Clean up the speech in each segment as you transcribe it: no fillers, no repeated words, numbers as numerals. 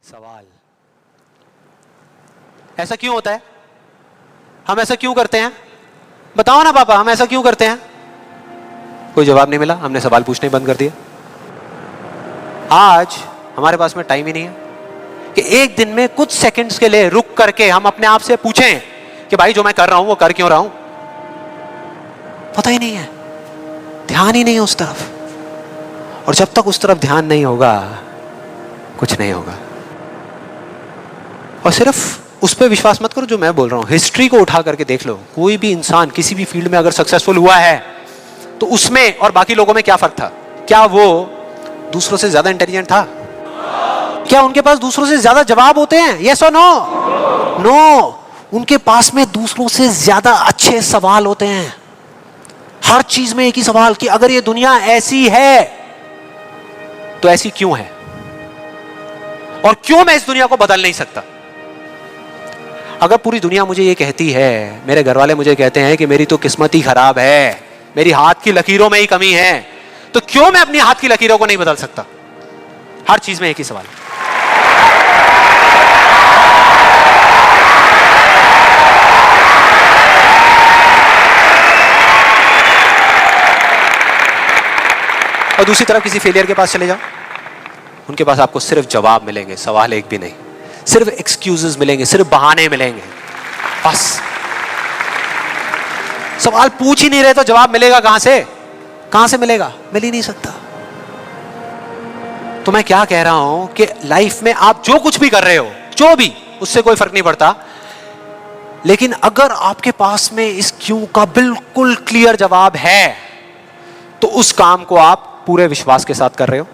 सवाल। ऐसा क्यों होता है? हम ऐसा क्यों करते हैं? बताओ ना पापा, हम ऐसा क्यों करते हैं? कोई जवाब नहीं मिला, हमने सवाल पूछने बंद कर दिया। आज हमारे पास में टाइम ही नहीं है कि एक दिन में कुछ सेकंड्स के लिए रुक करके हम अपने आप से पूछें कि भाई जो मैं कर रहा हूं वो कर क्यों रहा हूं। पता ही नहीं है, ध्यान ही नहीं है उस तरफ। और जब तक उस तरफ ध्यान नहीं होगा कुछ नहीं होगा। और सिर्फ उस पर विश्वास मत करो जो मैं बोल रहा हूं, हिस्ट्री को उठा करके देख लो। कोई भी इंसान किसी भी फील्ड में अगर सक्सेसफुल हुआ है तो उसमें और बाकी लोगों में क्या फर्क था? क्या वो दूसरों से ज्यादा इंटेलिजेंट था? क्या उनके पास दूसरों से ज्यादा जवाब होते हैं? यस और नो? नो। उनके पास में दूसरों से ज्यादा अच्छे सवाल होते हैं। हर चीज में एक ही सवाल कि अगर ये दुनिया ऐसी है तो ऐसी क्यों है, और क्यों मैं इस दुनिया को बदल नहीं सकता? अगर पूरी दुनिया मुझे ये कहती है, मेरे घर वाले मुझे कहते हैं कि मेरी तो किस्मत ही खराब है, मेरी हाथ की लकीरों में ही कमी है, तो क्यों मैं अपनी हाथ की लकीरों को नहीं बदल सकता? हर चीज में एक ही सवाल। और दूसरी तरफ किसी फेलियर के पास चले जाओ, उनके पास आपको सिर्फ जवाब मिलेंगे, सवाल एक भी नहीं। सिर्फ एक्सक्यूजेस मिलेंगे, सिर्फ बहाने मिलेंगे, बस। सवाल पूछ ही नहीं रहे तो जवाब मिलेगा कहां से? कहां से मिलेगा? मिल ही नहीं सकता। तो मैं क्या कह रहा हूं कि लाइफ में आप जो कुछ भी कर रहे हो, जो भी, उससे कोई फर्क नहीं पड़ता, लेकिन अगर आपके पास में इस क्यों का बिल्कुल क्लियर जवाब है तो उस काम को आप पूरे विश्वास के साथ कर रहे हो।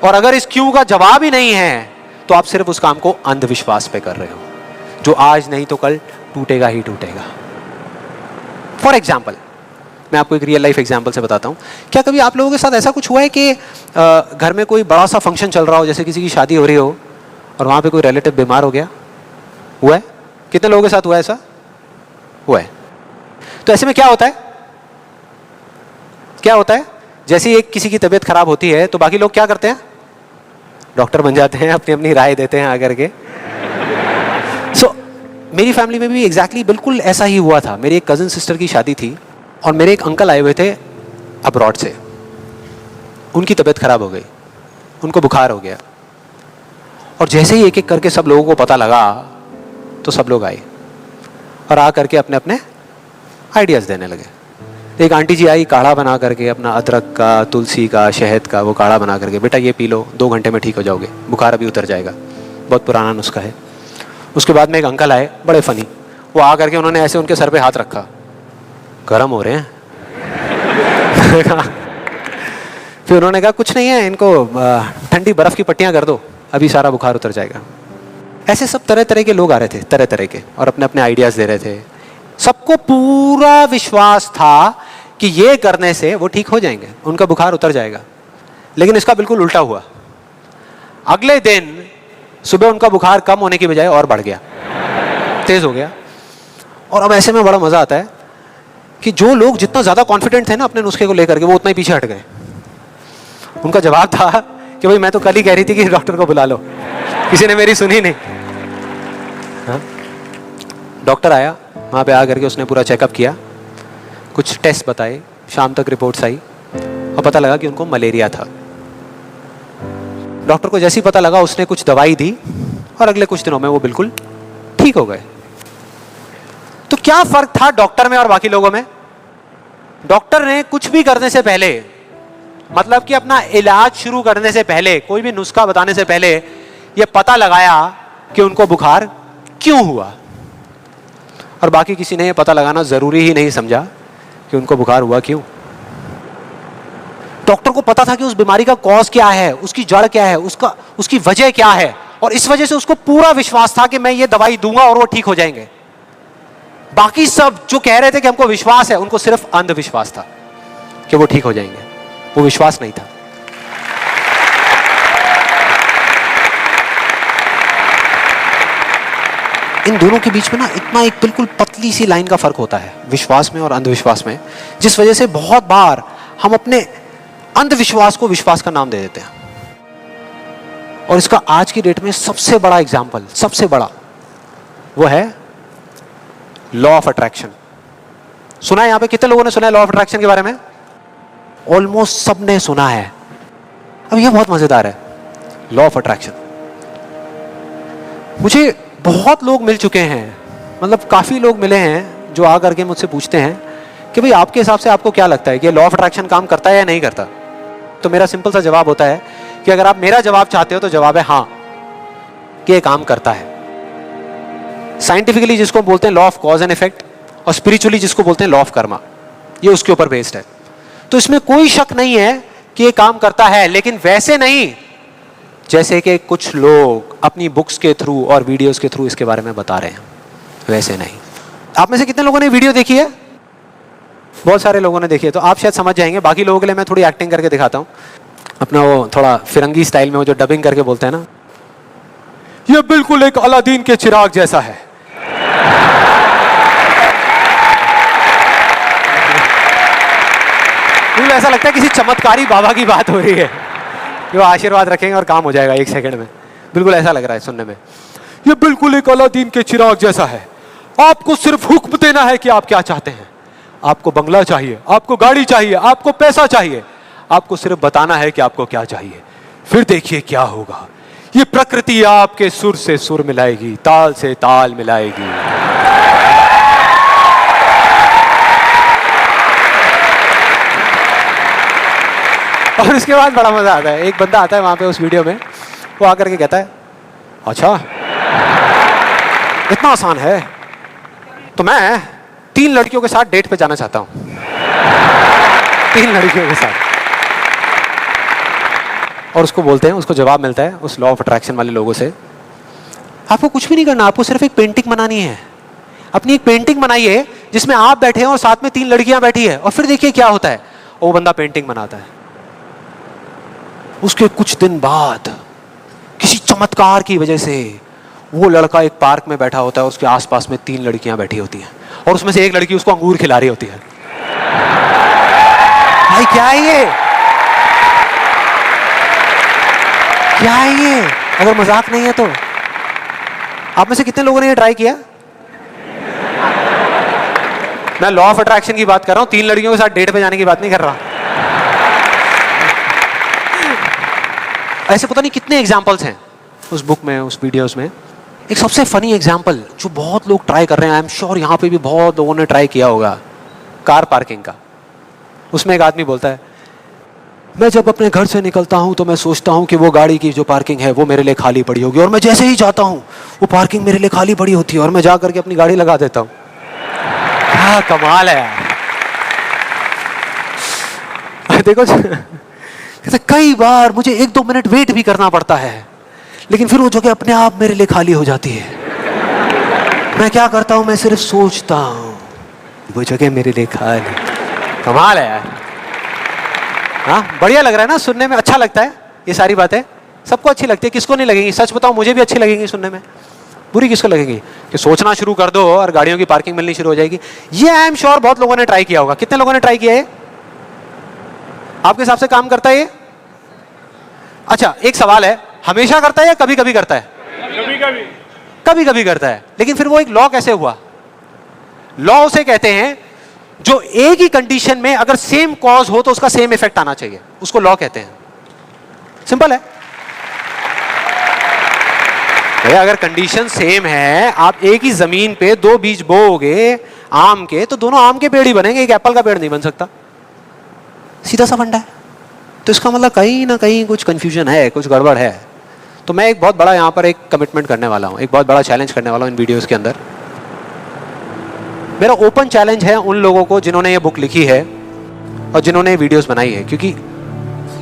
और अगर इस क्यों का जवाब ही नहीं है तो आप सिर्फ उस काम को अंधविश्वास पे कर रहे हो, जो आज नहीं तो कल टूटेगा ही टूटेगा। फॉर एग्जाम्पल, मैं आपको एक रियल लाइफ एग्जाम्पल से बताता हूं। क्या कभी आप लोगों के साथ ऐसा कुछ हुआ है कि घर में कोई बड़ा सा फंक्शन चल रहा हो, जैसे किसी की शादी हो रही हो, और वहां पे कोई रिलेटिव बीमार हो गया? हुआ है? कितने लोगों के साथ हुआ है ऐसा? हुआ है। तो ऐसे में क्या होता है? क्या होता है? जैसे ही किसी की तबीयत खराब होती है तो बाकी लोग क्या करते हैं? डॉक्टर बन जाते हैं, अपनी अपनी राय देते हैं आकर के। मेरी फैमिली में भी एग्जैक्टली बिल्कुल ऐसा ही हुआ था। मेरी एक कजिन सिस्टर की शादी थी और मेरे एक अंकल आए हुए थे अब्रॉड से। उनकी तबीयत खराब हो गई, उनको बुखार हो गया, और जैसे ही एक एक करके सब लोगों को पता लगा तो सब लोग आए और आ करके अपने अपने आइडियाज देने लगे। एक आंटी जी आई, काढ़ा बना करके, अपना अदरक का, तुलसी का, शहद का वो काढ़ा बना करके, बेटा ये पी लो, 2 घंटे में ठीक हो जाओगे, बुखार अभी उतर जाएगा, बहुत पुराना नुस्खा है। उसके बाद में एक अंकल आए, बड़े फनी, वो आ करके उन्होंने ऐसे उनके सर पे हाथ रखा, गर्म हो रहे हैं। फिर उन्होंने कहा कुछ नहीं है, इनको ठंडी बर्फ की पट्टियां कर दो, अभी सारा बुखार उतर जाएगा। ऐसे सब तरह तरह के लोग आ रहे थे, तरह तरह के, और अपने अपने आइडियाज दे रहे थे। सबको पूरा विश्वास था कि ये करने से वो ठीक हो जाएंगे, उनका बुखार उतर जाएगा। लेकिन इसका बिल्कुल उल्टा हुआ। अगले दिन सुबह उनका बुखार कम होने की बजाय और बढ़ गया, तेज हो गया। और अब ऐसे में बड़ा मजा आता है कि जो लोग जितना ज्यादा कॉन्फिडेंट थे ना अपने नुस्खे को लेकर के, वो उतना ही पीछे हट गए। उनका जवाब था कि भाई मैं तो कल ही कह रही थी कि डॉक्टर को बुला लो, किसी ने मेरी सुनी नहीं। हाँ? डॉक्टर आया, वहां पे आकर के उसने पूरा चेकअप किया, कुछ टेस्ट बताए, शाम तक रिपोर्ट्स आई और पता लगा कि उनको मलेरिया था। डॉक्टर को जैसे ही पता लगा उसने कुछ दवाई दी और अगले कुछ दिनों में वो बिल्कुल ठीक हो गए। तो क्या फर्क था डॉक्टर में और बाकी लोगों में? डॉक्टर ने कुछ भी करने से पहले, मतलब कि अपना इलाज शुरू करने से पहले, कोई भी नुस्खा बताने से पहले यह पता लगाया कि उनको बुखार क्यों हुआ, और बाकी किसी ने यह पता लगाना जरूरी ही नहीं समझा कि उनको बुखार हुआ क्यों। डॉक्टर को पता था कि उस बीमारी का कॉज क्या है, उसकी जड़ क्या है, उसकी वजह क्या है, और इस वजह से उसको पूरा विश्वास था कि मैं ये दवाई दूंगा और वो ठीक हो जाएंगे। बाकी सब जो कह रहे थे कि हमको विश्वास है, उनको सिर्फ अंधविश्वास था कि वो ठीक हो जाएंगे, वो विश्वास नहीं था। इन दोनों के बीच में ना इतना एक बिल्कुल पतली सी लाइन का फर्क होता है, विश्वास में और अंधविश्वास में, जिस वजह से बहुत बार हम अपने अंधविश्वास को विश्वास का नाम दे देते हैं। और इसका आज की डेट में सबसे बड़ा एग्जाम्पल, सबसे बड़ा, वो है लॉ ऑफ अट्रैक्शन। सुना है यहां पे? कितने लोगों ने सुना है लॉ ऑफ अट्रैक्शन के बारे में? ऑलमोस्ट सबने सुना है। अब ये बहुत मजेदार है, लॉ ऑफ अट्रैक्शन। मुझे बहुत लोग मिल चुके हैं, मतलब काफी लोग मिले हैं जो आ करके मुझसे पूछते हैं कि भाई आपके हिसाब से आपको क्या लगता है कि लॉ ऑफ अट्रैक्शन काम करता है या नहीं करता? तो मेरा सिंपल सा जवाब होता है कि अगर आप मेरा जवाब चाहते हो तो जवाब है हाँ, कि ये काम करता है। साइंटिफिकली जिसको बोलते हैं law of cause and effect, और स्पिरिचुअली जिसको बोलते हैं लॉ ऑफ कर्मा, ये उसके ऊपर बेस्ड है। तो इसमें कोई शक नहीं है कि ये काम करता है, लेकिन वैसे नहीं जैसे कि कुछ लोग अपनी बुक्स के थ्रू और वीडियोस के थ्रू इसके बारे में बता रहे हैं, वैसे नहीं। आप में से कितने लोगों ने वीडियो देखी है? बहुत सारे लोगों ने देखी है, तो आप शायद समझ जाएंगे। बाकी लोगों के लिए मैं थोड़ी एक्टिंग करके दिखाता हूं, अपना वो थोड़ा फिरंगी स्टाइल में, वो जो डबिंग करके बोलते हैं ना, ये बिल्कुल एक अलादीन के चिराग जैसा है। बिल्कुल ऐसा लगता है किसी चमत्कारी बाबा की बात हो रही है, जो आशीर्वाद रखेंगे और काम हो जाएगा 1 सेकंड में। बिल्कुल ऐसा लग रहा है सुनने में। ये बिल्कुल एक अलादीन के चिराग जैसा है, आपको सिर्फ हुक्म देना है कि आप क्या चाहते हैं। आपको बंगला चाहिए, आपको गाड़ी चाहिए, आपको पैसा चाहिए, आपको सिर्फ बताना है कि आपको क्या चाहिए, फिर देखिए क्या होगा। ये प्रकृति आपके सुर से सुर मिलाएगी, ताल से ताल मिलाएगी। और इसके बाद बड़ा मजा आता है। एक बंदा आता है वहां पे उस वीडियो में, वो आकर के कहता है अच्छा इतना आसान है, तो मैं 3 लड़कियों के साथ डेट पे जाना चाहता हूं। 3 लड़कियों के साथ। और उसको बोलते हैं, उसको जवाब मिलता है उस लॉ ऑफ अट्रैक्शन वाले लोगों से, आपको कुछ भी नहीं करना, आपको सिर्फ एक पेंटिंग बनानी है। अपनी एक पेंटिंग बनाइए जिसमें आप बैठे हैं और साथ में 3 लड़कियां बैठी है, और फिर देखिए क्या होता है। और वो बंदा पेंटिंग बनाता है। उसके कुछ दिन बाद किसी चमत्कार की वजह से वो लड़का एक पार्क में बैठा होता है, उसके आसपास में 3 लड़कियां बैठी होती हैं, और उसमें से एक लड़की उसको अंगूर खिला रही होती है। भाई क्या है ये? क्या है ये? अगर मजाक नहीं है तो आप में से कितने लोगों ने ये ट्राई किया? मैं लॉ ऑफ अट्रैक्शन की बात कर रहा हूं, 3 लड़कियों के साथ डेट पे जाने की बात नहीं कर रहा। ऐसे पता नहीं कितने एग्जाम्पल्स हैं उस बुक में, उस वीडियोस में। एक सबसे फनी एग्जाम्पल जो बहुत लोग ट्राई कर रहे हैं, आई एम श्योर यहाँ पे भी बहुत लोगों ने ट्राई किया होगा, कार पार्किंग का। उसमें एक आदमी बोलता है, मैं जब अपने घर से निकलता हूं तो मैं सोचता हूं कि वो गाड़ी की जो पार्किंग है वो मेरे लिए खाली पड़ी होगी, और मैं जैसे ही जाता हूं वो पार्किंग मेरे लिए खाली पड़ी होती है, और मैं जा करके अपनी गाड़ी लगा देता हूं। क्या कमाल है यार। देखो कई बार मुझे 1-2 मिनट वेट भी करना पड़ता है, लेकिन फिर वो जगह अपने आप मेरे लिए खाली हो जाती है। मैं क्या करता हूं, मैं सिर्फ सोचता हूं वो जगह मेरे लिए खाली। कमाल है यार। हाँ, बढ़िया लग रहा है ना, सुनने में अच्छा लगता है। ये सारी बातें सबको अच्छी लगती है, किसको नहीं लगेंगी? सच बताओ, मुझे भी अच्छी लगेंगी सुनने में। बुरी किसको लगेगी? कि सोचना शुरू कर दो और गाड़ियों की पार्किंग मिलनी शुरू हो जाएगी। ये आई एम श्योर बहुत लोगों ने ट्राई किया होगा। कितने लोगों ने ट्राई किया है? आपके हिसाब से काम करता है ये? अच्छा, एक सवाल है, हमेशा करता है या कभी कभी करता है? कभी कभी। कभी कभी करता है। लेकिन फिर वो एक लॉ कैसे हुआ? लॉ उसे कहते हैं जो एक ही कंडीशन में अगर सेम कॉज हो तो उसका सेम इफेक्ट आना चाहिए, उसको लॉ कहते हैं। सिंपल है भैया। अगर कंडीशन सेम है, आप एक ही जमीन पे 2 बीज बोओगे आम के, तो दोनों आम के पेड़ ही बनेंगे, एक एप्पल का पेड़ नहीं बन सकता। सीधा सा फंडा है। तो इसका मतलब कहीं ना कहीं कुछ कंफ्यूजन है, कुछ गड़बड़ है। तो मैं एक बहुत बड़ा यहां पर एक कमिटमेंट करने वाला हूं, एक बहुत बड़ा चैलेंज करने वाला हूं इन वीडियोस के अंदर। मेरा ओपन चैलेंज है उन लोगों को जिन्होंने ये बुक लिखी है और जिन्होंने वीडियोस बनाई है, क्योंकि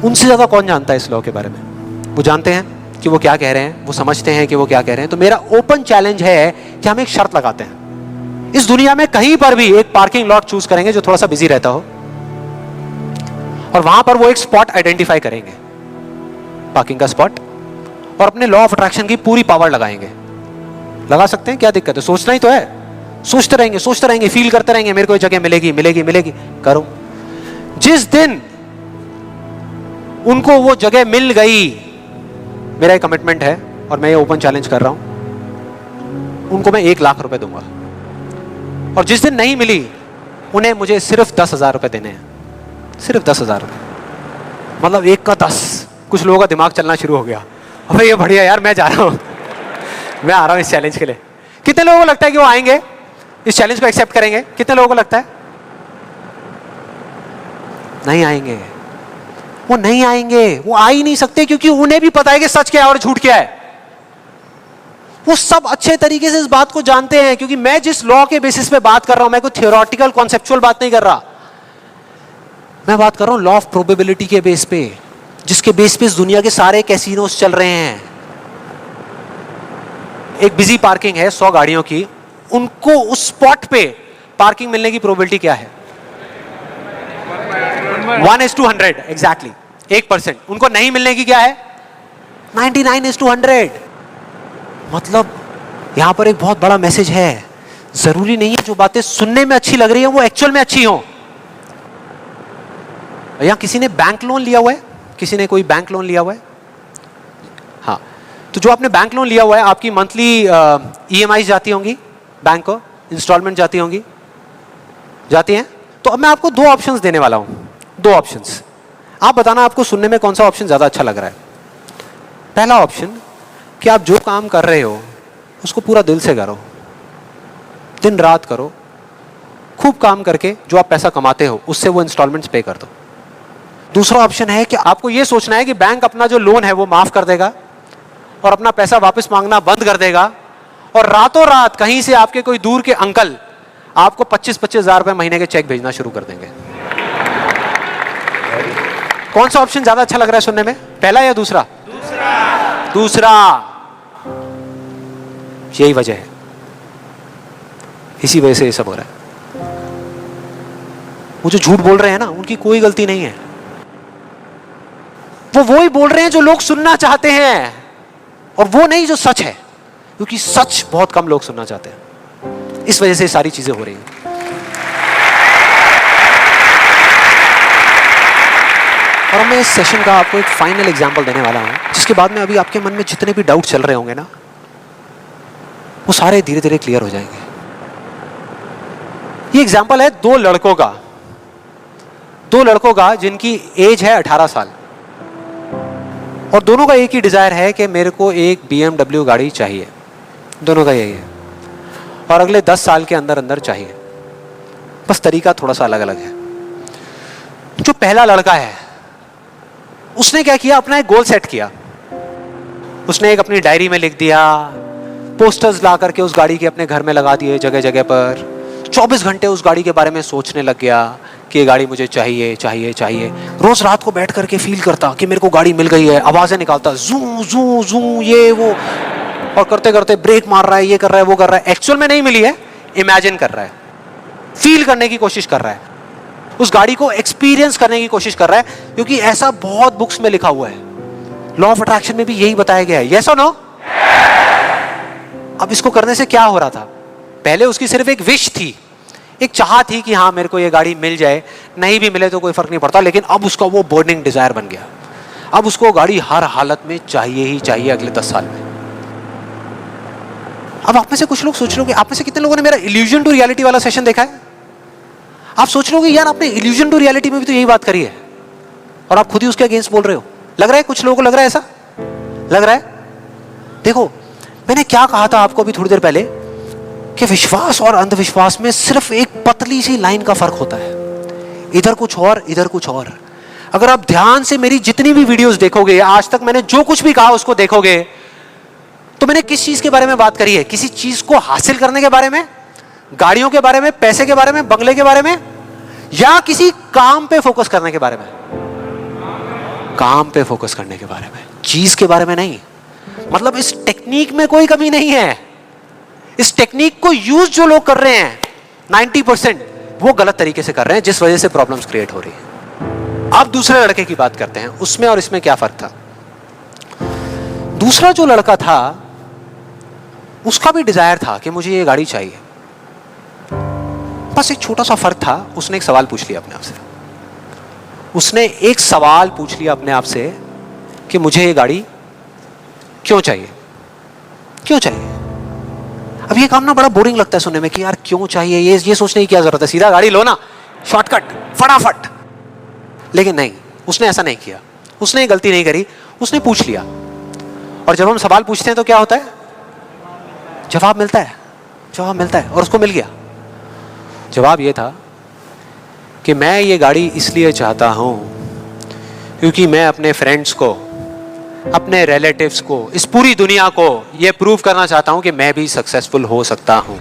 उनसे ज्यादा कौन जानता है इस लॉ के बारे में। वो जानते हैं कि वो क्या कह रहे हैं, वो समझते हैं कि वो क्या कह रहे हैं। तो मेरा ओपन चैलेंज है कि हम एक शर्त लगाते हैं, इस दुनिया में कहीं पर भी एक पार्किंग लॉट चूज करेंगे जो थोड़ा सा बिजी रहता हो, और वहां पर वो एक स्पॉट आइडेंटिफाई करेंगे, पार्किंग का स्पॉट, और अपने लॉ ऑफ अट्रैक्शन की पूरी पावर लगाएंगे। लगा सकते हैं, क्या दिक्कत है? सोचना ही तो है। सोचते रहेंगे, फील करते रहेंगे, मेरे को ये जगह मिलेगी मिलेगी मिलेगी। करो। जिस दिन उनको वो जगह मिल गई, मेरा एक कमिटमेंट है और मैं ये ओपन चैलेंज कर रहा हूं, उनको मैं 1 लाख रुपए दूंगा और जिस दिन नहीं मिली उन्हें मुझे सिर्फ 10,000 रुपए देने हैं, सिर्फ 10,000 रुपए। मतलब 1 का 10। कुछ लोगों का दिमाग चलना शुरू हो गया, अबे ये बढ़िया यार, मैं जा रहा हूं, मैं आ रहा हूं इस चैलेंज के लिए। कितने लोगों को लगता है कि वो आएंगे, इस चैलेंज को एक्सेप्ट करेंगे? कितने लोगों को लगता है? नहीं आएंगे, वो नहीं आएंगे, वो आ ही नहीं सकते, क्योंकि उन्हें भी पता है कि सच क्या है और झूठ क्या है। वो सब अच्छे तरीके से इस बात को जानते हैं, क्योंकि मैं जिस लॉ के बेसिस पे बात कर रहा हूं, मैं कोई थियोरेटिकल कॉन्सेप्चुअल बात नहीं कर रहा, मैं बात कर रहा हूं लॉ ऑफ प्रोबेबिलिटी के बेस पे, जिसके बेस पे इस दुनिया के सारे कैसीनोस चल रहे हैं। एक बिजी पार्किंग है 100 गाड़ियों की, उनको उस स्पॉट पे पार्किंग मिलने की प्रोबेबिलिटी क्या है? 1:100, एग्जैक्टली 1%। उनको नहीं मिलने की क्या है? 99:100। मतलब यहां पर एक बहुत बड़ा मैसेज है, जरूरी नहीं है जो बातें सुनने में अच्छी लग रही है वो एक्चुअल में अच्छी हो। यहां किसी ने बैंक लोन लिया हुआ है? किसी ने कोई बैंक लोन लिया हुआ है? हाँ, तो जो आपने बैंक लोन लिया हुआ है, आपकी मंथली EMI जाती होंगी बैंक को, इंस्टॉलमेंट जाती होंगी, जाती हैं। तो अब मैं आपको 2 ऑप्शंस देने वाला हूं, 2 ऑप्शंस, आप बताना आपको सुनने में कौन सा ऑप्शन ज्यादा अच्छा लग रहा है। पहला ऑप्शन कि आप जो काम कर रहे हो उसको पूरा दिल से करो, दिन रात करो, खूब काम करके जो आप पैसा कमाते हो उससे वो इंस्टॉलमेंट्स पे कर दो। दूसरा ऑप्शन है कि आपको ये सोचना है कि बैंक अपना जो लोन है वो माफ कर देगा और अपना पैसा वापस मांगना बंद कर देगा, और रातों रात कहीं से आपके कोई दूर के अंकल आपको 25-25 हजार रुपए महीने के चेक भेजना शुरू कर देंगे। कौन सा ऑप्शन ज्यादा अच्छा लग रहा है सुनने में, पहला या दूसरा? दूसरा। यही वजह है, इसी वजह से ये सब हो रहा है। वो जो झूठ बोल रहे हैं ना, उनकी कोई गलती नहीं है, वो ही बोल रहे हैं जो लोग सुनना चाहते हैं, और वो नहीं जो सच है, क्योंकि सच बहुत कम लोग सुनना चाहते हैं। इस वजह से सारी चीजें हो रही हैं। और मैं इस सेशन का आपको एक फाइनल एग्जांपल देने वाला हूं, जिसके बाद में अभी आपके मन में जितने भी डाउट चल रहे होंगे ना, वो सारे धीरे धीरे क्लियर हो जाएंगे। ये एग्जांपल है 2 लड़कों का, 2 लड़कों का जिनकी एज है 18 साल, और दोनों का एक ही डिजायर है कि मेरे को एक BMW गाड़ी चाहिए। दोनों का यही है, और अगले 10 साल के अंदर अंदर चाहिए, बस तरीका थोड़ा सा अलग अलग है। जो पहला लड़का है उसने क्या किया, अपना एक गोल सेट किया। उसने एक अपनी डायरी में लिख दिया, पोस्टर्स ला करके उस गाड़ी के अपने घर में लगा दिए जगह जगह पर, 24 घंटे उस गाड़ी के बारे में सोचने लग गया कि ये गाड़ी मुझे चाहिए चाहिए चाहिए। रोज रात को बैठ करके फील करता कि मेरे को गाड़ी मिल गई है, आवाजें निकालता, जू जू जू ये वो, और करते करते ब्रेक मार रहा है, ये कर रहा है वो कर रहा है। एक्चुअल में नहीं मिली है, इमेजिन कर रहा है, फील करने की कोशिश कर रहा है, उस गाड़ी को एक्सपीरियंस करने की कोशिश कर रहा है, क्योंकि ऐसा बहुत बुक्स में लिखा हुआ है। लॉ ऑफ अट्रैक्शन में भी यही बताया गया है। यस और नो? अब इसको करने से क्या हो रहा था, पहले उसकी सिर्फ एक विश थी, एक चाह थी कि हाँ मेरे को ये गाड़ी मिल जाए, नहीं भी मिले तो कोई फर्क नहीं पड़ता, लेकिन अब उसका वो बर्निंग डिजायर बन गया। अब उसको गाड़ी हर हालत में चाहिए ही चाहिए अगले 10 साल में। अब आप में से कुछ लोग सोच रहे हो, आप में से कितने लोगों ने मेरा इल्यूजन टू रियलिटी वाला सेशन देखा है? आप सोच रहे हो यार आपने इल्यूजन टू रियलिटी में भी तो यही बात करी है, और आप खुद ही उसके अगेंस्ट बोल रहे हो। लग रहा है कुछ लोगों को, लग रहा है ऐसा लग रहा है। देखो मैंने क्या कहा था आपको अभी थोड़ी देर पहले, कि विश्वास और अंधविश्वास में सिर्फ एक पतली सी लाइन का फर्क होता है, इधर कुछ और इधर कुछ और। अगर आप ध्यान से मेरी जितनी भी वीडियोस देखोगे, आज तक मैंने जो कुछ भी कहा उसको देखोगे, तो मैंने किस चीज के बारे में बात करी है? किसी चीज को हासिल करने के बारे में, गाड़ियों के बारे में, पैसे के बारे में, बंगले के बारे में, या किसी काम पे फोकस करने के बारे में? काम पे फोकस करने के बारे में, चीज के बारे में नहीं। मतलब इस टेक्निक में कोई कमी नहीं है। इस टेक्निक को यूज जो लोग कर रहे हैं 90% वो गलत तरीके से कर रहे हैं, जिस वजह से प्रॉब्लम्स क्रिएट हो रही है। अब दूसरे लड़के की बात करते हैं, उसमें और इसमें क्या फर्क था। दूसरा जो लड़का था उसका भी डिजायर था कि मुझे ये गाड़ी चाहिए, बस एक छोटा सा फर्क था। उसने एक सवाल पूछ लिया अपने आप से, उसने एक सवाल पूछ लिया अपने आप से कि मुझे ये गाड़ी क्यों चाहिए? क्यों चाहिए? अब ये काम ना बड़ा बोरिंग लगता है सुनने में कि यार क्यों चाहिए, ये सोचने की क्या जरूरत है, सीधा गाड़ी लो ना, शॉर्टकट, फटाफट। लेकिन नहीं, उसने ऐसा नहीं किया, उसने गलती नहीं करी, उसने पूछ लिया। और जब हम सवाल पूछते हैं तो क्या होता है? जवाब मिलता है, जवाब मिलता है। और उसको मिल गया। जवाब ये था कि मैं ये गाड़ी इसलिए चाहता हूं क्योंकि मैं अपने फ्रेंड्स को, अपने रिलेटिव्स को, इस पूरी दुनिया को ये प्रूव करना चाहता हूं कि मैं भी सक्सेसफुल हो सकता हूं।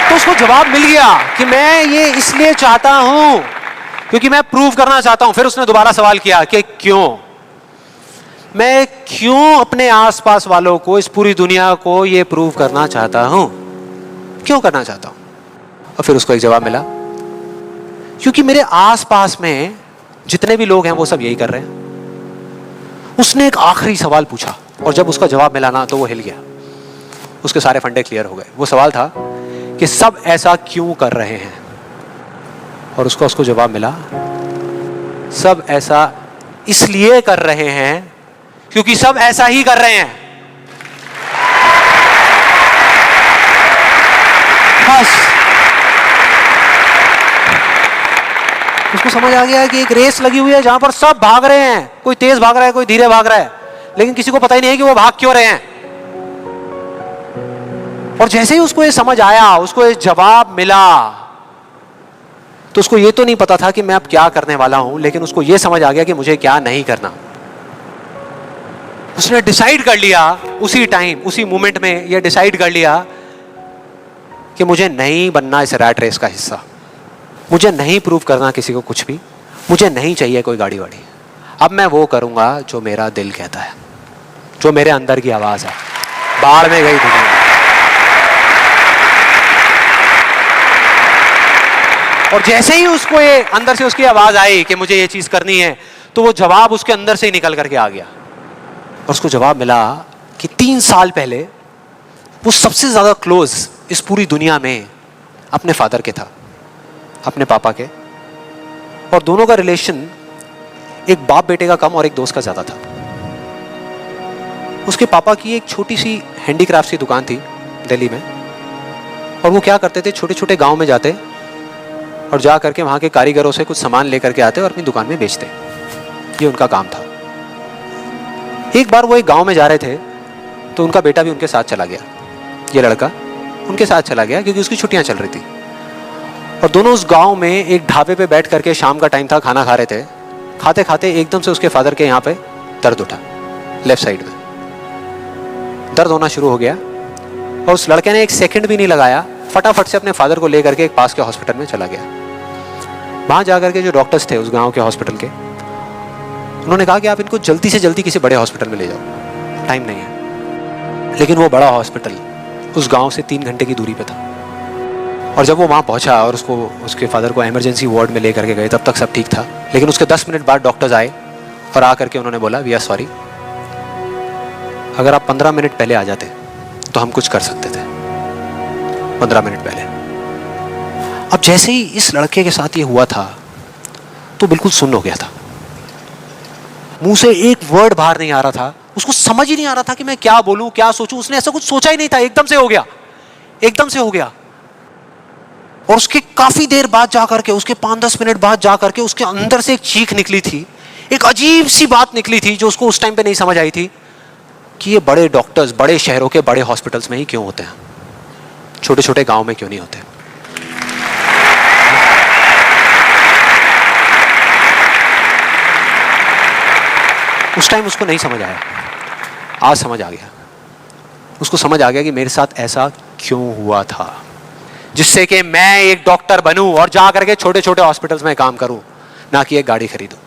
तो उसको जवाब मिल गया कि मैं ये इसलिए चाहता हूं क्योंकि मैं प्रूव करना चाहता हूं। फिर उसने दोबारा सवाल किया कि क्यों? मैं क्यों अपने आसपास वालों को, इस पूरी दुनिया को ये प्रूव करना चाहता हूं? क्यों करना चाहता हूं? और फिर उसको एक जवाब मिला, क्योंकि मेरे आसपास में जितने भी लोग हैं वो सब यही कर रहे हैं। उसने एक आखिरी सवाल पूछा और जब उसका जवाब मिला ना तो वो हिल गया, उसके सारे फंडे क्लियर हो गए। वो सवाल था कि सब ऐसा क्यों कर रहे हैं? और उसको जवाब मिला, सब ऐसा इसलिए कर रहे हैं क्योंकि सब ऐसा ही कर रहे हैं। बस उसको समझ आ गया कि एक रेस लगी हुई है जहां पर सब भाग रहे हैं, कोई तेज भाग रहा है, कोई धीरे भाग रहा है, लेकिन किसी को पता ही नहीं है कि वो भाग क्यों रहे हैं। और जैसे ही उसको ये समझ आया, उसको ये जवाब मिला, तो उसको ये तो नहीं पता था कि मैं अब क्या करने वाला हूं, लेकिन उसको ये समझ आ गया कि मुझे क्या नहीं करना। उसने डिसाइड कर लिया उसी टाइम, उसी मोमेंट में ये डिसाइड कर लिया कि मुझे नहीं बनना इस रैट रेस का हिस्सा, मुझे नहीं प्रूव करना किसी को कुछ भी, मुझे नहीं चाहिए कोई गाड़ी वाड़ी। अब मैं वो करूंगा जो मेरा दिल कहता है, जो मेरे अंदर की आवाज है। बाढ़ में गई दुनिया। और जैसे ही उसको ये अंदर से उसकी आवाज आई कि मुझे ये चीज करनी है, तो वो जवाब उसके अंदर से ही निकल करके आ गया। और उसको जवाब मिला कि 3 साल पहले वो सबसे ज्यादा क्लोज इस पूरी दुनिया में अपने फादर के था, अपने पापा के। और दोनों का रिलेशन एक बाप बेटे का कम और एक दोस्त का ज्यादा था। उसके पापा की एक छोटी सी हैंडीक्राफ्ट की दुकान थी दिल्ली में, और वो क्या करते थे, छोटे छोटे गांव में जाते और जा करके वहां के कारीगरों से कुछ सामान लेकर के आते और अपनी दुकान में बेचते। ये उनका काम था। एक बार वो एक गांव में जा रहे थे तो उनका बेटा भी उनके साथ चला गया। ये लड़का उनके साथ चला गया क्योंकि उसकी छुट्टियां चल रही थी। और दोनों उस गांव में एक ढाबे पे बैठ करके, शाम का टाइम था, खाना खा रहे थे। खाते खाते एकदम से उसके फादर के यहाँ पे दर्द उठा, लेफ्ट साइड में दर्द होना शुरू हो गया। और उस लड़के ने एक सेकंड भी नहीं लगाया, फटाफट से अपने फादर को लेकर के एक पास के हॉस्पिटल में चला गया। वहां जाकर के जो डॉक्टर्स थे उस गांव के हॉस्पिटल के, उन्होंने कहा कि आप इनको जल्दी से जल्दी किसी बड़े हॉस्पिटल में ले जाओ, टाइम नहीं है। लेकिन वो बड़ा हॉस्पिटल उस गांव से 3 घंटे की दूरी पे था। और जब वो वहां पहुंचा और उसके फादर को इमरजेंसी वार्ड में लेकर के गए, तब तक सब ठीक था। लेकिन उसके 10 मिनट बाद डॉक्टर्स आए और आकर के उन्होंने बोला, वी आर सॉरी, अगर आप 15 मिनट पहले आ जाते तो हम कुछ कर सकते थे। 15 मिनट पहले। अब जैसे ही इस लड़के के साथ ये हुआ था तो बिल्कुल सुन्न हो गया था, मुंह से एक वर्ड बाहर नहीं आ रहा था। उसको समझ ही नहीं आ रहा था कि मैं क्या बोलूं, क्या सोचूं। उसने ऐसा कुछ सोचा ही नहीं था, एकदम से हो गया, एकदम से हो गया। और उसके काफी देर बाद जाकर के, उसके 5-10 मिनट बाद जाकर के उसके अंदर से एक चीख निकली थी, एक अजीब सी बात निकली थी जो उसको उस टाइम पे नहीं समझ आई थी कि ये बड़े डॉक्टर्स बड़े शहरों के बड़े हॉस्पिटल्स में ही क्यों होते हैं, छोटे छोटे गांव में क्यों नहीं होते। उस टाइम उसको नहीं समझ आया, आज समझ आ गया। उसको समझ आ गया कि मेरे साथ ऐसा क्यों हुआ था, जिससे कि मैं एक डॉक्टर बनूं और जा करके छोटे छोटे हॉस्पिटल्स में काम करूं, ना कि एक गाड़ी खरीदूं।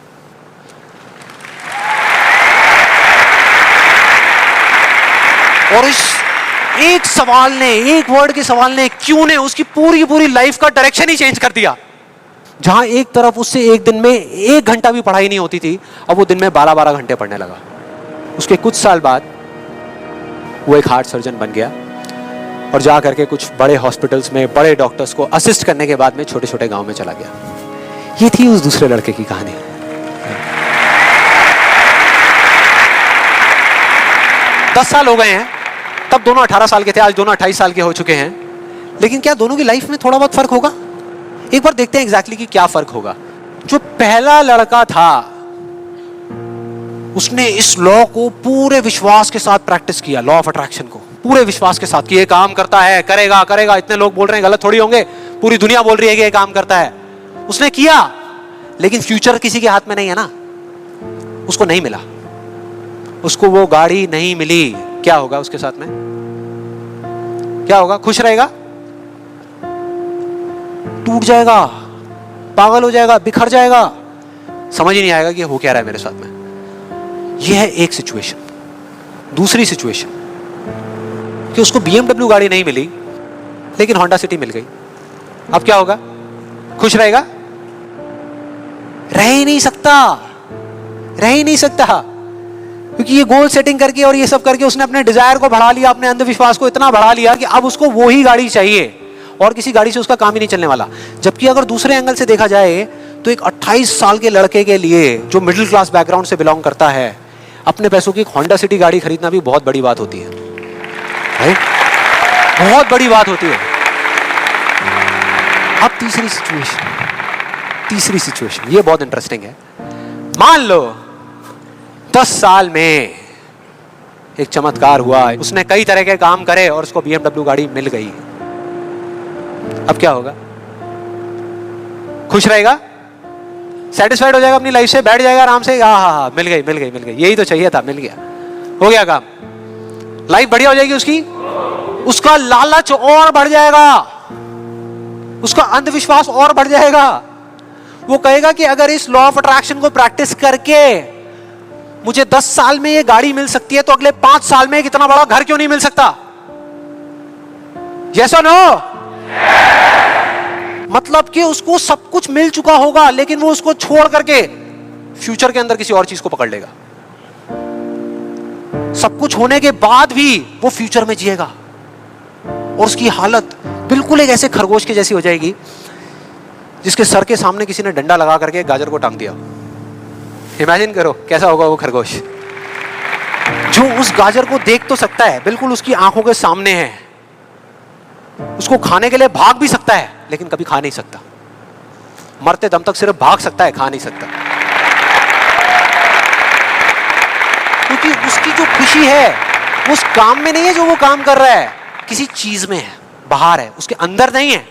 और इस एक सवाल ने, एक वर्ड के सवाल ने, क्यों ने, उसकी पूरी पूरी लाइफ का डायरेक्शन ही चेंज कर दिया। जहां एक तरफ उससे एक दिन में 1 घंटा भी पढ़ाई नहीं होती थी, अब वो दिन में 12-12 घंटे पढ़ने लगा। उसके कुछ साल बाद वो एक हार्ट सर्जन बन गया और जा करके कुछ बड़े हॉस्पिटल्स में बड़े डॉक्टर्स को असिस्ट करने के बाद में छोटे छोटे गांव में चला गया। ये थी उस दूसरे लड़के की कहानी। 10 साल हो गए हैं, तब दोनों 18 साल के थे, आज दोनों 28 साल के हो चुके हैं। लेकिन क्या दोनों की लाइफ में थोड़ा बहुत फर्क होगा? एक बार देखते हैं एग्जैक्टली कि क्या फर्क होगा। जो पहला लड़का था उसने इस लॉ को पूरे विश्वास के साथ प्रैक्टिस किया, लॉ ऑफ अट्रैक्शन को पूरे विश्वास के साथ कि ये काम करता है, करेगा करेगा, इतने लोग बोल रहे हैं गलत थोड़ी होंगे, पूरी दुनिया बोल रही है कि ये काम करता है। उसने किया, लेकिन फ्यूचर किसी के हाथ में नहीं है ना, उसको नहीं मिला, उसको वो गाड़ी नहीं मिली। क्या होगा उसके साथ में? क्या होगा? खुश रहेगा? टूट जाएगा, पागल हो जाएगा, बिखर जाएगा, समझ ही नहीं आएगा कि हो क्या रहा है मेरे साथ में। यह है एक सिचुएशन। दूसरी सिचुएशन कि उसको BMW गाड़ी नहीं मिली लेकिन होंडा सिटी मिल गई। अब क्या होगा? खुश रहेगा? रह ही नहीं सकता, रह ही नहीं सकता, क्योंकि ये गोल सेटिंग करके और ये सब करके उसने अपने डिजायर को बढ़ा लिया, अपने अंधविश्वास को इतना बढ़ा लिया कि अब उसको वो ही गाड़ी चाहिए और किसी गाड़ी से उसका काम ही नहीं चलने वाला। जबकि अगर दूसरे एंगल से देखा जाए तो एक 28 साल के लड़के के लिए जो मिडिल क्लास बैकग्राउंड से बिलोंग करता है, अपने पैसों की एक होंडा सिटी गाड़ी खरीदना भी बहुत बड़ी बात होती है, राइट? बहुत बड़ी बात होती है। अब तीसरी सिचुएशन ये बहुत इंटरेस्टिंग है। मान लो 10 साल में एक चमत्कार हुआ, उसने कई तरह के काम करे और उसको BMW गाड़ी मिल गई। अब क्या होगा? खुश रहेगा? सेटिस्फाइड हो जाएगा अपनी लाइफ से, बैठ जाएगा आराम से, हाँ, मिल गई, यही तो चाहिए था, मिल गया, हो गया काम, लाइफ बढ़िया हो जाएगी उसकी। उसका लालच और बढ़ जाएगा, उसका अंधविश्वास और बढ़ जाएगा। वो कहेगा कि अगर इस लॉ ऑफ अट्रैक्शन को प्रैक्टिस करके मुझे 10 साल में ये गाड़ी मिल सकती है तो अगले 5 साल में कितना बड़ा घर क्यों नहीं मिल सकता? यस और नो? मतलब कि उसको सब कुछ मिल चुका होगा लेकिन वो उसको छोड़ करके फ्यूचर के अंदर किसी और चीज को पकड़ लेगा। सब कुछ होने के बाद भी वो फ्यूचर में जिएगा और उसकी हालत बिल्कुल एक ऐसे खरगोश के जैसी हो जाएगी जिसके सर के सामने किसी ने डंडा लगा करके गाजर को टांग दिया। इमेजिन करो कैसा होगा वो खरगोश, जो उस गाजर को देख तो सकता है, बिल्कुल उसकी आंखों के सामने है, उसको खाने के लिए भाग भी सकता है लेकिन कभी खा नहीं सकता, मरते दम तक सिर्फ भाग सकता है, खा नहीं सकता। क्योंकि उसकी जो खुशी है वो उस काम में नहीं है जो वो काम कर रहा है, किसी चीज में है, बाहर है, उसके अंदर नहीं है।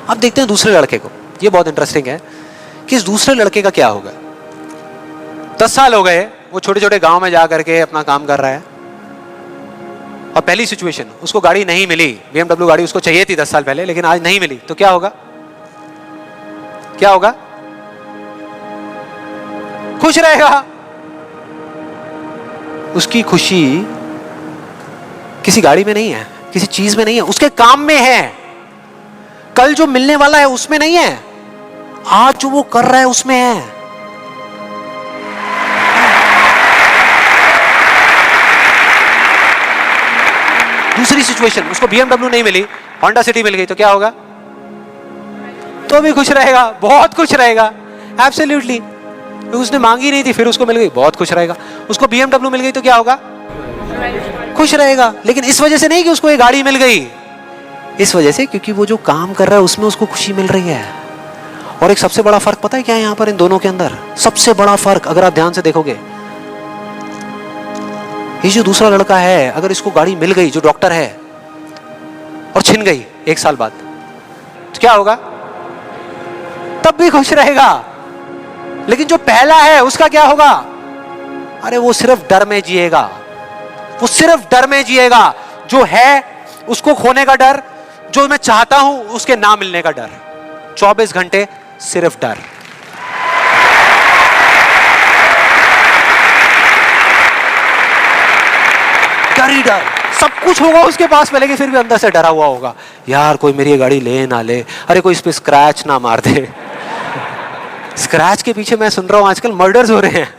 अब देखते हैं दूसरे लड़के को। ये बहुत इंटरेस्टिंग है कि इस दूसरे लड़के का क्या होगा। 10 साल हो गए, वो छोटे छोटे गांव में जा करके अपना काम कर रहा है और पहली सिचुएशन, उसको गाड़ी नहीं मिली, BMW गाड़ी उसको चाहिए थी 10 साल पहले लेकिन आज नहीं मिली, तो क्या होगा? क्या होगा? खुश रहेगा। उसकी खुशी किसी गाड़ी में नहीं है, किसी चीज में नहीं है, उसके काम में है। कल जो मिलने वाला है उसमें नहीं है, आज जो वो कर रहा है उसमें है। दूसरी सिचुएशन, उसको BMW नहीं मिली, होंडा सिटी मिल गई, तो क्या होगा? तो भी खुश रहेगा, बहुत खुश रहेगा, एब्सोल्युटली। उसने मांगी नहीं थी, फिर उसको मिल गई, बहुत खुश रहेगा। उसको BMW मिल गई तो क्या होगा? खुश रहेगा। लेकिन इस वजह से नहीं कि उसको ये गाड़ी मिल गई, इस वजह से क्योंकि वो जो काम कर रहा है उसमें उसको खुशी मिल रही है। और एक सबसे बड़ा फर्क पता है क्या है यहाँ पर इन दोनों के अंदर? सबसे बड़ा फर्क अगर आप ध्यान से देखोगे, ये जो दूसरा लड़का है, अगर इसको गाड़ी मिल गई, जो डॉक्टर है, और छिन गई 1 साल बाद, तो क्या होगा? तब भी खुश रहेगा। लेकिन जो पहला है उसका क्या होगा? अरे वो सिर्फ डर में जिएगा, वो सिर्फ डर में जिएगा। जो है उसको खोने का डर, जो मैं चाहता हूं उसके ना मिलने का डर, 24 घंटे सिर्फ डर। डर ही डर, सब कुछ होगा उसके पास में लेकिन फिर भी अंदर से डरा हुआ होगा, यार कोई मेरी गाड़ी ले ना ले, अरे कोई इस पे स्क्रैच ना मार दे। स्क्रैच के पीछे मैं सुन रहा हूं आजकल मर्डर्स हो रहे हैं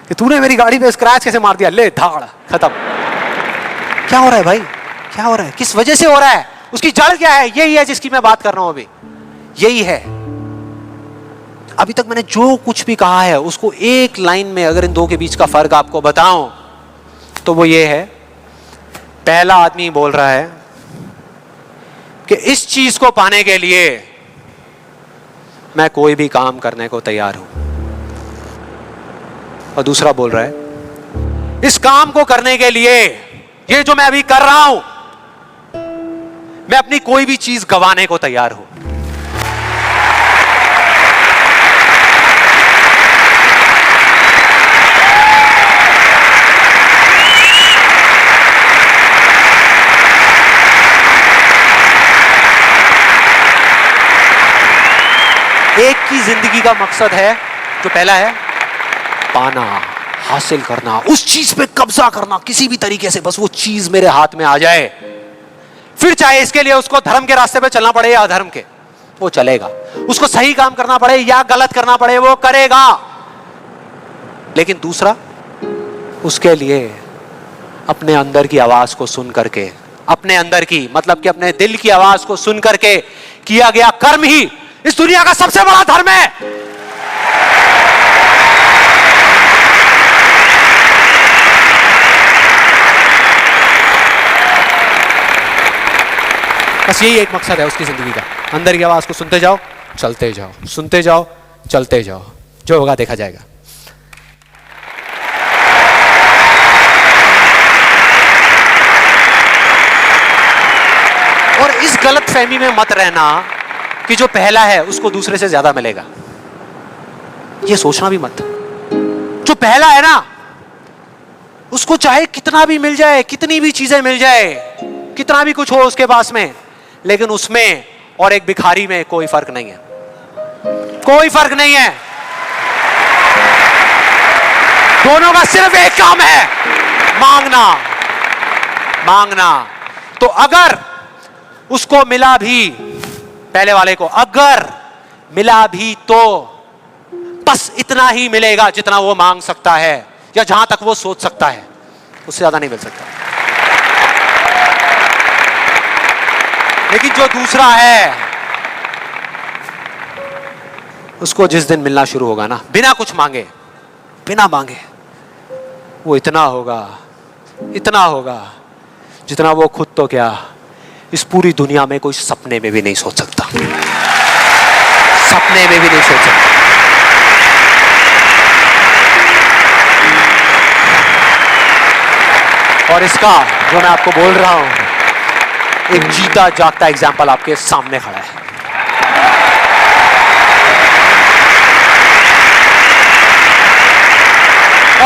कि तूने मेरी गाड़ी पे स्क्रैच कैसे मार दिया, ले धाड़, खत्म। क्या हो रहा है भाई, क्या हो रहा है, किस वजह से हो रहा है, उसकी जड़ क्या है? यही है जिसकी मैं बात कर रहा हूं अभी, यही है। अभी तक मैंने जो कुछ भी कहा है उसको एक लाइन में अगर इन दो के बीच का फर्क आपको बताऊं तो वो ये है, पहला आदमी बोल रहा है कि इस चीज को पाने के लिए मैं कोई भी काम करने को तैयार हूं, और दूसरा बोल रहा है इस काम को करने के लिए, ये जो मैं अभी कर रहा हूं, मैं अपनी कोई भी चीज गंवाने को तैयार हूं। एक की जिंदगी का मकसद है, जो पहला है पाना, हासिल करना, उस चीज पे कब्जा करना किसी भी तरीके से, बस वो चीज मेरे हाथ में आ जाए। फिर चाहे इसके लिए उसको धर्म के रास्ते पे चलना पड़े या अधर्म के, वो चलेगा। उसको सही काम करना पड़े या गलत करना पड़े, वो करेगा। लेकिन दूसरा, उसके लिए अपने अंदर की आवाज को सुन करके, अपने अंदर की मतलब कि अपने दिल की आवाज को सुन करके किया गया कर्म ही इस दुनिया का सबसे बड़ा धर्म है। बस यही एक मकसद है उसकी जिंदगी का, अंदर की आवाज को सुनते जाओ, चलते जाओ, सुनते जाओ, चलते जाओ, जो होगा देखा जाएगा। और इस गलत फहमी में मत रहना कि जो पहला है उसको दूसरे से ज्यादा मिलेगा, ये सोचना भी मत। जो पहला है ना, उसको चाहे कितना भी मिल जाए, कितनी भी चीजें मिल जाए, कितना भी कुछ हो उसके पास में, लेकिन उसमें और एक भिखारी में कोई फर्क नहीं है, कोई फर्क नहीं है। दोनों का सिर्फ एक काम है, मांगना, मांगना। तो अगर उसको मिला भी, पहले वाले को अगर मिला भी, तो बस इतना ही मिलेगा जितना वो मांग सकता है या जहां तक वो सोच सकता है, उससे ज्यादा नहीं मिल सकता। लेकिन जो दूसरा है, उसको जिस दिन मिलना शुरू होगा ना, बिना कुछ मांगे, बिना मांगे, वो इतना होगा, इतना होगा जितना वो खुद तो क्या इस पूरी दुनिया में कोई सपने में भी नहीं सोच सकता, सपने में भी नहीं सोच सकता। और इसका जो मैं आपको बोल रहा हूं, एक जीता जागता एग्जाम्पल आपके सामने खड़ा है।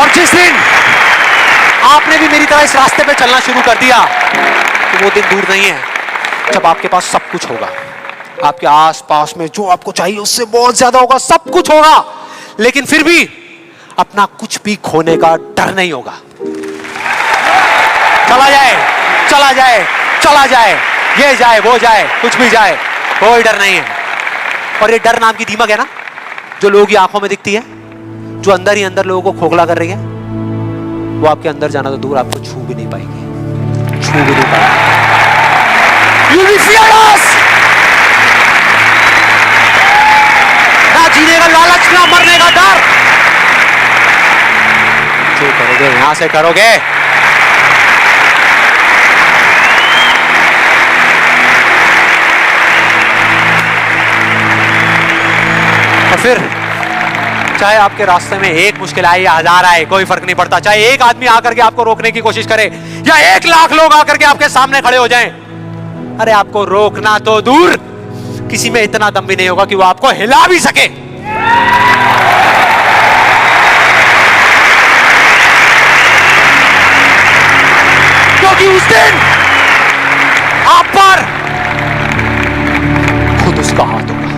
और जिस दिन आपने भी मेरी तरह इस रास्ते पे चलना शुरू कर दिया, तो वो दिन दूर नहीं है जब आपके पास सब कुछ होगा, आपके आस पास में जो आपको चाहिए उससे बहुत ज्यादा होगा, सब कुछ होगा, लेकिन फिर भी अपना कुछ भी खोने का डर नहीं होगा। चला जाए, चला जाए, चला जाए, ये जाए, वो जाए, कुछ भी जाए, कोई डर नहीं है। और ये डर नाम की दीमक है ना, जो लोगों की आंखों में दिखती है, जो अंदर ही अंदर लोगों को खोखला कर रही है, वो आपके अंदर जाना तो दूर, आपको छू भी नहीं पाएगी, छू भी नहीं पाएगी। You'll be fearless! ना जीने का लालच, ना मरने का डर। जो करोगे यहां से करोगे। और फिर चाहे आपके रास्ते में एक मुश्किल आए या 1000 आए, कोई फर्क नहीं पड़ता। चाहे एक आदमी आकर के आपको रोकने की कोशिश करे या 1 लाख लोग आकर के आपके सामने खड़े हो जाएं, अरे आपको रोकना तो दूर, किसी में इतना दम भी नहीं होगा कि वो आपको हिला भी सके। क्योंकि उस दिन आप पर खुद उसका हाथ होगा।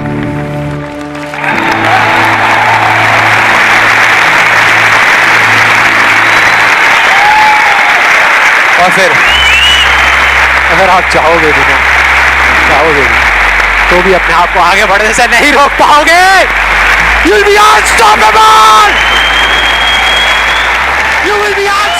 और फिर अगर आप चाहोगे भी ना, चाहोगे भी, तो भी अपने आप को आगे बढ़ने से नहीं रोक पाओगे। You'll be unstoppable! You will be unstoppable!